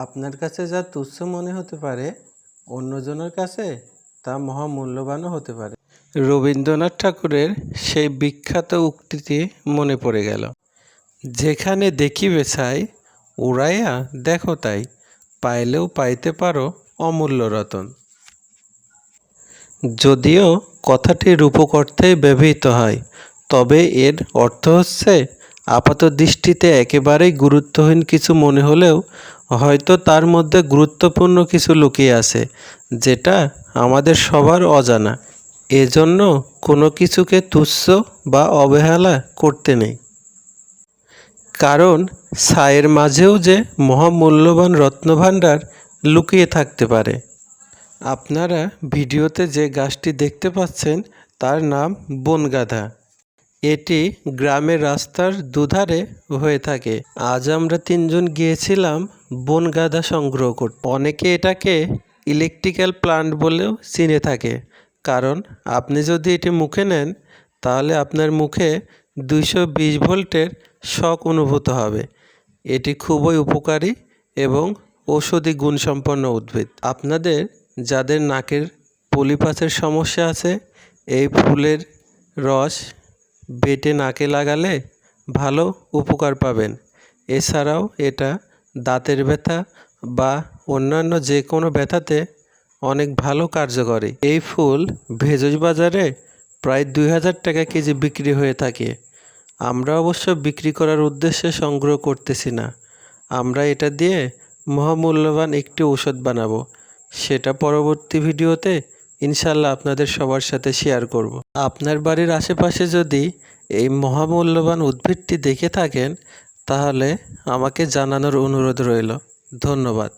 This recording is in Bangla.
আপনার কাছে যা তুচ্ছ মনে হতে পারে অন্যজনের কাছে তা মহামূল্যবানও হতে পারে। রবীন্দ্রনাথ ঠাকুরের সেই বিখ্যাত উক্তিটি মনে পড়ে গেল, যেখানে দেখিবে ছাই উড়াইয়া দেখো তাই, পাইলেও পাইতে পারো অমূল্য রতন। যদিও কথাটি রূপক অর্থেই ব্যবহৃত হয়, তবে এর অর্থ হচ্ছে আপাত দৃষ্টিতে একেবারেই গুরুত্বহীন কিছু মনে হলেও হয়তো তার মধ্যে গুরুত্বপূর্ণ কিছু লুকিয়ে আছে, যেটা আমাদের সবার অজানা। এজন্য কোনো কিছুকে তুচ্ছ বা অবহেলা করতে নেই, কারণ ছাইয়ের মাঝেও যে মহামূল্যবান রত্নভাণ্ডার লুকিয়ে থাকতে পারে। আপনারা ভিডিওতে যে গাছটি দেখতে পাচ্ছেন তার নাম বনগাধা। এটি গ্রামের রাস্তার দুধারে হয়ে থাকে। আজ আমরা তিনজন গিয়েছিলাম বনগাধা সংগ্রহ করতে। অনেকে এটাকে ইলেকট্রিক্যাল প্লান্ট বলেও চিনে থাকে, কারণ আপনি যদি এটি মুখে নেন তাহলে আপনার মুখে 220 ভোল্টের শক অনুভূত হবে। এটি খুবই উপকারী এবং ঔষধি গুণসম্পন্ন উদ্ভিদ। আপনাদের যাদের নাকের পলিপাসের সমস্যা আছে, এই ফুলের রস বেটে নাকে লাগালে ভালো উপকার পাবেন। এছাড়াও এটা দাঁতের ব্যথা বা অন্যান্য যে কোনো ব্যথাতে অনেক ভালো কার্যকরী। এই ফুল ভেষজ বাজারে প্রায় 2000 টাকা কেজি বিক্রি হয়ে থাকে। আমরা অবশ্য বিক্রি করার উদ্দেশ্যে সংগ্রহ করতেছি না, আমরা এটা দিয়ে মহামূল্যবান একটি ঔষধ বানাবো, সেটা পরবর্তী ভিডিওতে ইনশাল্লাহ আপনাদের সবার সাথে শেয়ার করব। আপনার বাড়ির আশেপাশে যদি এই মহামূল্যবান উদ্ভিদটি দেখে থাকেন তাহলে আমাকে জানানোর অনুরোধ রইল। ধন্যবাদ।